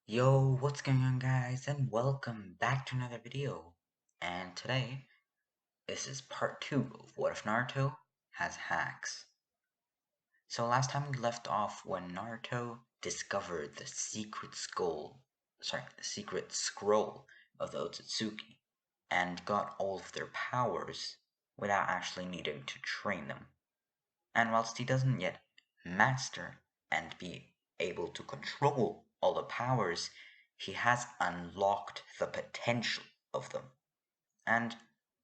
Yo, what's going on guys, and welcome back to another video. And today, this is part 2 of What If Naruto Has Hacks. So last time we left off when Naruto discovered the secret scroll of the Otsutsuki, and got all of their powers without actually needing to train them. And whilst he doesn't yet master and be able to control all the powers, he has unlocked the potential of them. And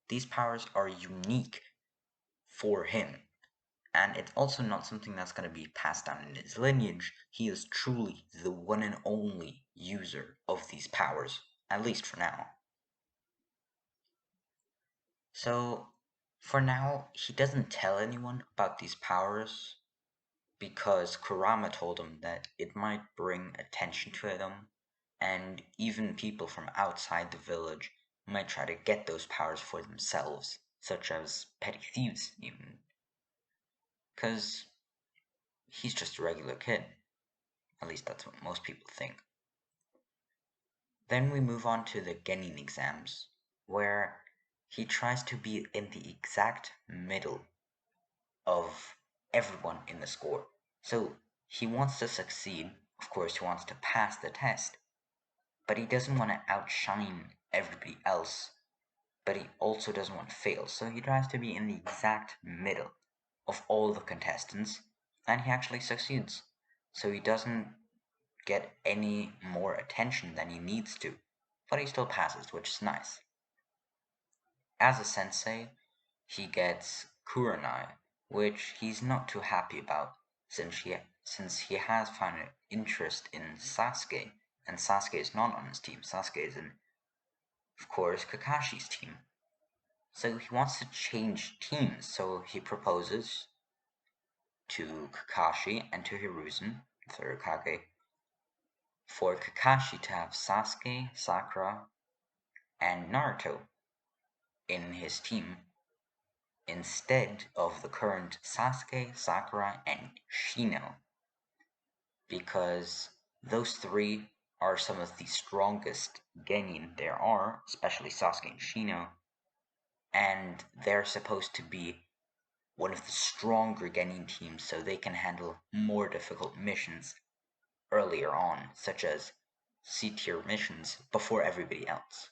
these powers are unique for him. And it's also not something that's going to be passed down in his lineage. He is truly the one and only user of these powers, at least for now. So, for now, he doesn't tell anyone about these powers because Kurama told him that it might bring attention to them, and even people from outside the village might try to get those powers for themselves, such as petty thieves even. Because he's just a regular kid. At least that's what most people think. Then we move on to the Genin exams, where he tries to be in the exact middle of everyone in the score. So he wants to succeed, of course he wants to pass the test, but he doesn't want to outshine everybody else, but he also doesn't want to fail, so he tries to be in the exact middle of all the contestants, and he actually succeeds. So he doesn't get any more attention than he needs to, but he still passes, which is nice. As a sensei, he gets Kurenai, which he's not too happy about, since he has found an interest in Sasuke, and Sasuke is not on his team. Sasuke is in, of course, Kakashi's team. So he wants to change teams, so he proposes to Kakashi and to Hiruzen, the third Kage, for Kakashi to have Sasuke, Sakura, and Naruto in his team instead of the current Sasuke, Sakura, and Shino, because those three are some of the strongest genin there are, especially Sasuke and Shino, and they're supposed to be one of the stronger genin teams so they can handle more difficult missions earlier on, such as C-tier missions before everybody else.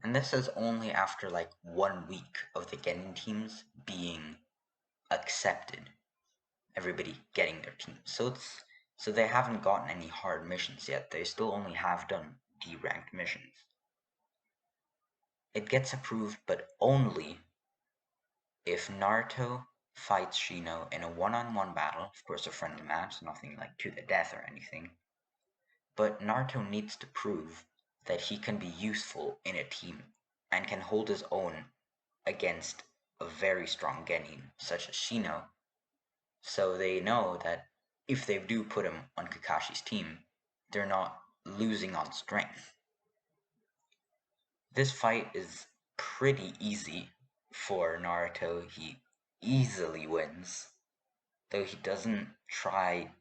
And this is only after like 1 week of the genin teams being accepted, everybody getting their team. So they haven't gotten any hard missions yet. They still only have done D-ranked missions. It gets approved, but only if Naruto fights Shino in a one-on-one battle, of course a friendly match, nothing like to the death or anything. But Naruto needs to prove that he can be useful in a team and can hold his own against a very strong genin such as Shino, so they know that if they do put him on Kakashi's team, they're not losing on strength. This fight is pretty easy for Naruto. He easily wins, though he doesn't try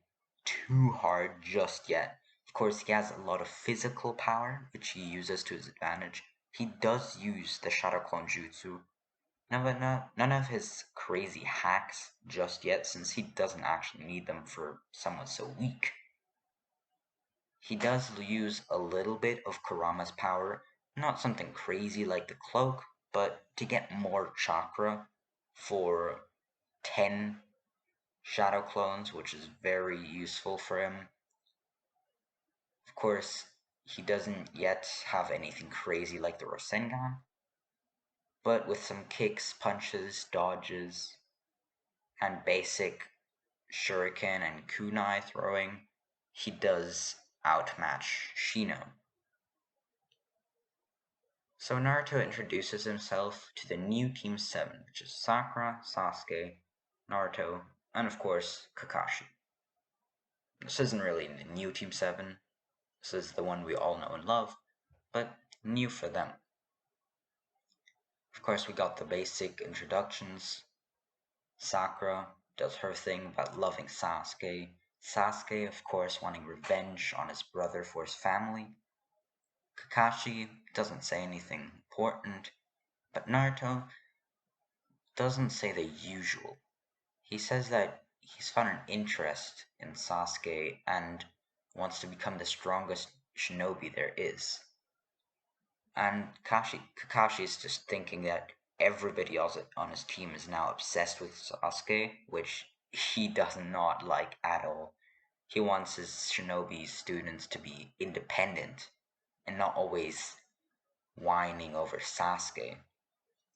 too hard just yet. Of course, he has a lot of physical power, which he uses to his advantage. He does use the Shadow Clone Jutsu. None of his crazy hacks just yet, since he doesn't actually need them for someone so weak. He does use a little bit of Kurama's power, not something crazy like the cloak, but to get more chakra for 10 shadow clones, which is very useful for him. Of course, he doesn't yet have anything crazy like the Rasengan, but with some kicks, punches, dodges, and basic shuriken and kunai throwing, he does outmatch Shino. So Naruto introduces himself to the new Team 7, which is Sakura, Sasuke, Naruto, and of course, Kakashi. This isn't really the new Team 7, this is the one we all know and love, but new for them. Of course, we got the basic introductions. Sakura does her thing about loving Sasuke, Sasuke, of course, wanting revenge on his brother for his family. Kakashi doesn't say anything important, but Naruto doesn't say the usual. He says that he's found an interest in Sasuke and wants to become the strongest shinobi there is. And Kakashi is just thinking that everybody else on his team is now obsessed with Sasuke, which he does not like at all. He wants his shinobi students to be independent and not always whining over Sasuke,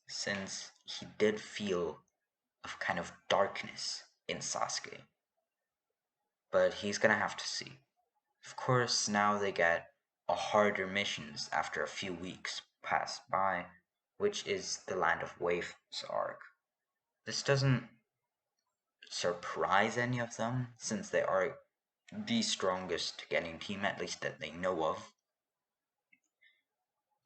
since he did feel a kind of darkness in Sasuke. But he's gonna have to see. Of course, now they get a harder missions after a few weeks pass by, which is the Land of Waves arc. This doesn't surprise any of them, since they are the strongest Genin team, at least that they know of.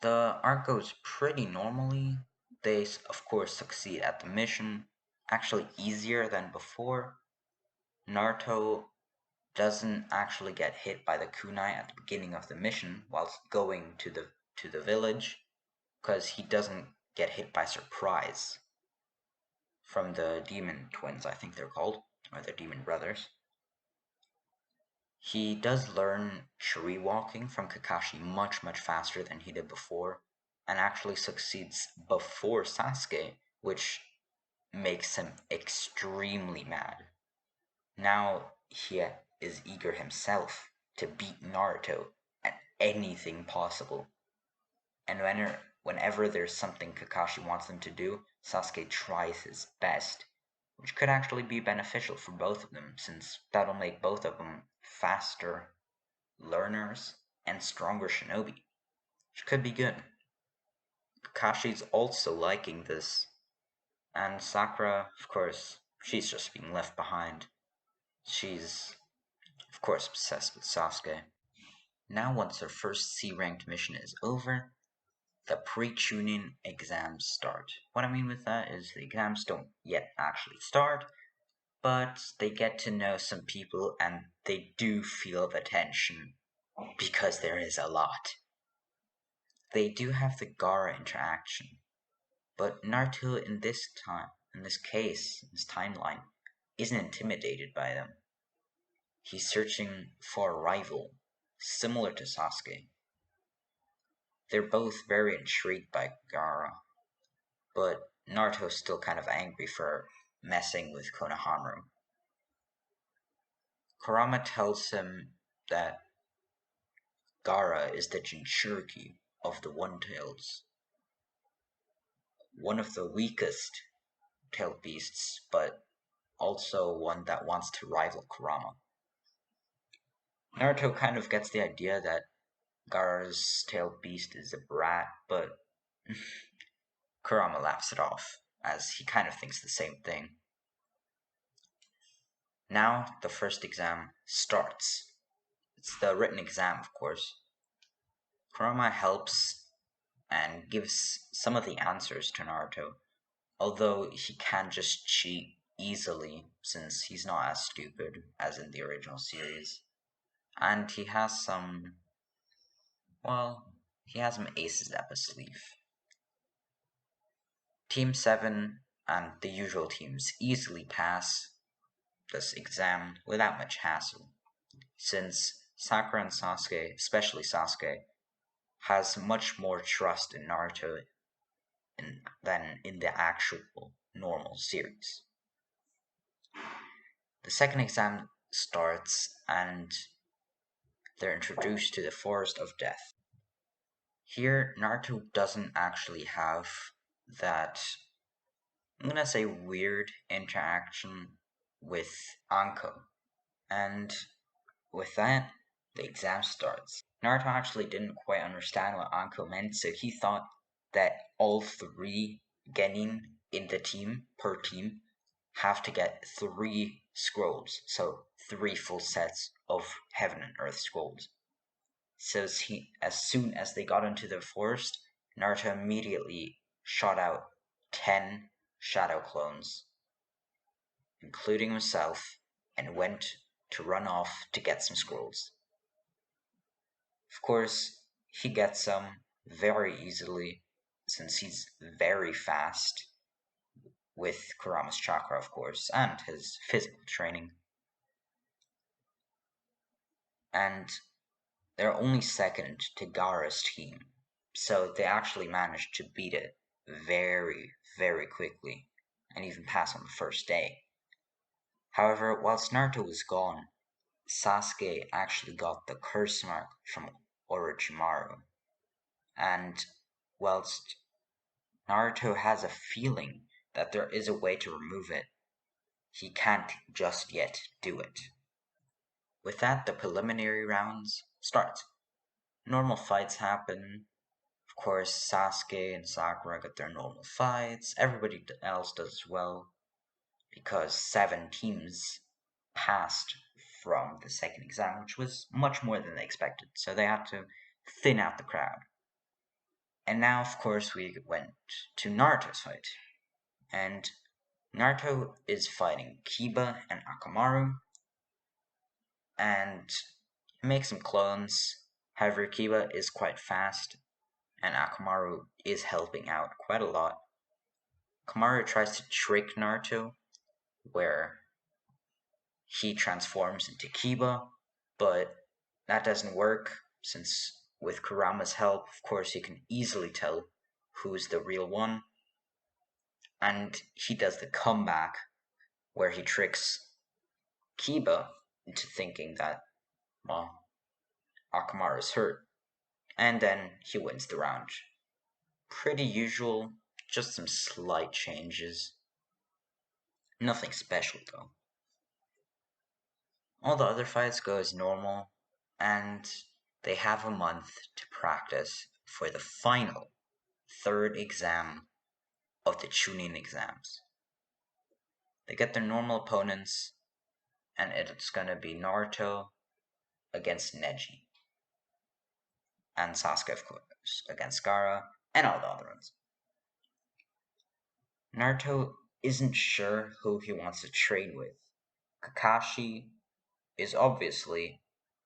The arc goes pretty normally. They, of course, succeed at the mission, actually easier than before. Naruto doesn't actually get hit by the kunai at the beginning of the mission whilst going to the village, because he doesn't get hit by surprise from the demon twins, I think they're called, or the demon brothers. He does learn tree walking from Kakashi much faster than he did before, and actually succeeds before Sasuke, which makes him extremely mad. Now he is eager himself to beat Naruto at anything possible. And whenever there's something Kakashi wants him to do, Sasuke tries his best, which could actually be beneficial for both of them, since that'll make both of them faster learners and stronger shinobi, which could be good. Kakashi's also liking this, and Sakura, of course, she's just being left behind. She's, of course, obsessed with Sasuke. Now, once her first C-ranked mission is over, the pre-tuning exams start. What I mean with that is the exams don't yet actually start, but they get to know some people and they do feel the tension because there is a lot. They do have the Gaara interaction, but Naruto in this case, in this timeline, isn't intimidated by them. He's searching for a rival, similar to Sasuke. They're both very intrigued by Gaara, but Naruto's still kind of angry for messing with Konohamaru. Kurama tells him that Gaara is the Jinchuriki of the One-Tails, one of the weakest tailed beasts, but also one that wants to rival Kurama. Naruto kind of gets the idea that Gaara's tailed beast is a brat, but Kurama laughs it off, as he kind of thinks the same thing. Now the first exam starts. It's the written exam, of course. Kurama helps and gives some of the answers to Naruto, although he can just cheat easily since he's not as stupid as in the original series. And he has some aces up his sleeve. Team 7 and the usual teams easily pass this exam without much hassle, since Sakura and Sasuke, especially Sasuke, has much more trust in Naruto than in the actual normal series. The second exam starts and they're introduced to the Forest of Death. Here, Naruto doesn't actually have that, I'm gonna say, weird interaction with Anko. And with that, the exam starts. Naruto actually didn't quite understand what Anko meant, so he thought that all 3 genin in the team, per team, have to get 3 scrolls, so 3 full sets of Heaven and Earth scrolls. So as soon as they got into the forest, Naruto immediately shot out 10 shadow clones, including himself, and went to run off to get some scrolls. Of course, he gets some very easily since he's very fast with Kurama's chakra, of course, and his physical training. And they're only second to Gaara's team, so they actually managed to beat it very, very quickly and even pass on the first day. However, whilst Naruto was gone, Sasuke actually got the curse mark from Orochimaru, and whilst Naruto has a feeling that there is a way to remove it, he can't just yet do it. With that, the preliminary rounds start. Normal fights happen. Of course, Sasuke and Sakura get their normal fights. Everybody else does as well, because 7 teams passed from the second exam, which was much more than they expected. So they had to thin out the crowd. And now, of course, we went to Naruto's fight. And Naruto is fighting Kiba and Akamaru, and he makes some clones. However, Kiba is quite fast, and Akamaru is helping out quite a lot. Akamaru tries to trick Naruto, where he transforms into Kiba, but that doesn't work, since with Kurama's help, of course, he can easily tell who's the real one. And he does the comeback, where he tricks Kiba into thinking that, well, Akamaru's hurt, and then he wins the round. Pretty usual, just some slight changes. Nothing special though. All the other fights go as normal, and they have a month to practice for the final, third exam of the Chunin exams. They get their normal opponents, and it's gonna be Naruto against Neji, and Sasuke, of course, against Gaara, and all the other ones. Naruto isn't sure who he wants to train with. Kakashi is obviously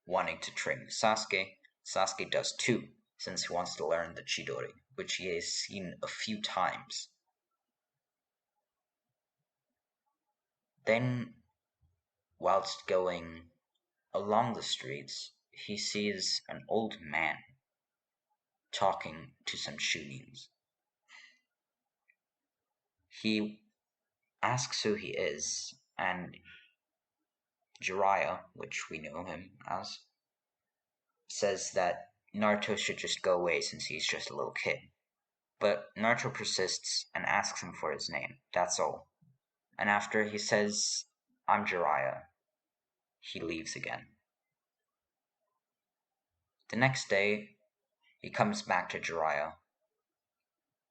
wanting to train Sasuke. Sasuke does too, since he wants to learn the Chidori, which he has seen a few times. Then, whilst going along the streets, he sees an old man talking to some Chunins. He asks who he is, and Jiraiya, which we know him as, says that Naruto should just go away since he's just a little kid. But Naruto persists and asks him for his name, that's all. And after he says, I'm Jiraiya, he leaves again. The next day, he comes back to Jiraiya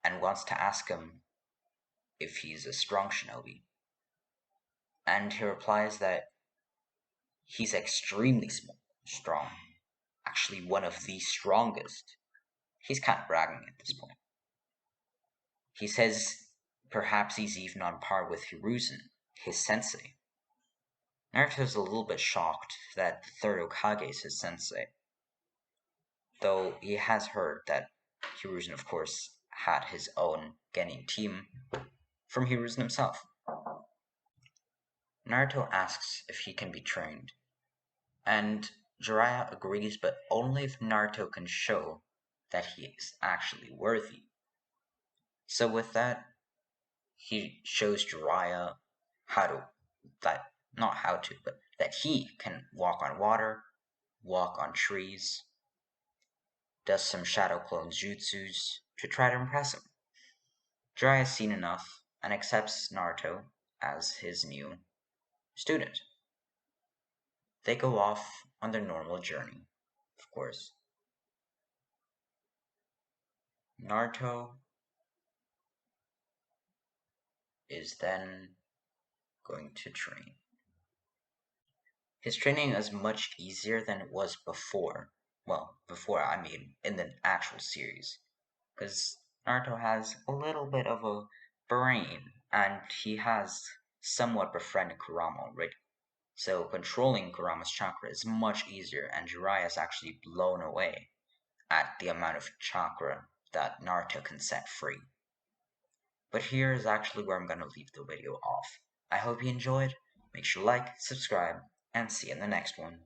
and wants to ask him if he's a strong shinobi. And he replies that he's extremely strong, actually one of the strongest. He's kind of bragging at this point. He says perhaps he's even on par with Hiruzen, his sensei. Naruto's a little bit shocked that the third Hokage is his sensei, though he has heard that Hiruzen, of course, had his own Genin team from Hiruzen himself. Naruto asks if he can be trained, and Jiraiya agrees, but only if Naruto can show that he is actually worthy. So with that, he shows Jiraiya that he can walk on water, walk on trees, does some shadow clone jutsus to try to impress him. Jiraiya has seen enough and accepts Naruto as his new student. They go off on their normal journey, of course. Naruto is then going to train. His training is much easier than it was before. Well, before, I mean, in the actual series. Because Naruto has a little bit of a brain, and he has somewhat befriended Kurama already. So controlling Kurama's chakra is much easier, and Jiraiya is actually blown away at the amount of chakra that Naruto can set free. But here is actually where I'm going to leave the video off. I hope you enjoyed. Make sure to like, subscribe, and see you in the next one.